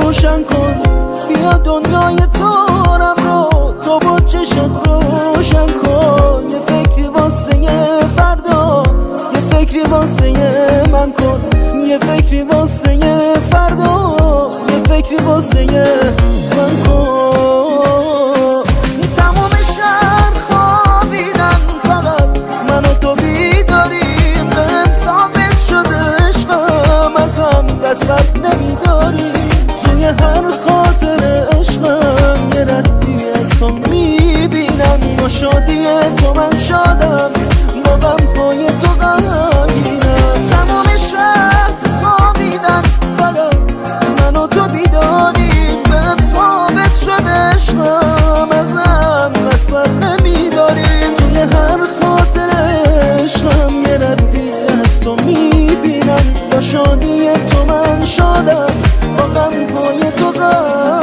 روشن کن، بیا دنیای تارم رو تو با چشات روشن کن. یه فکری واسه فردا، یه فکری واسه من کن، یه فکری واسه فردا، یه فکری واسه من کن. تمام شهر خوابیدن، فقط من و تو بیداریم، بهم ثابت شده عشقم ازم دست بر نمیداریم. توی هر خاطر عشقم یه ردی از تو میبینم، با شادی تو من شادم، با غمهای تو غمگینم. تمام شهر خوابیدن، فقط من و تو بیداریم، بهم ثابت شده عشقم ازم دست بر نمیداریم. توی هر خاطر عشقم یه ردی از تو میبینم، با شادی تو من شادم، با غمهای تو غمگینم.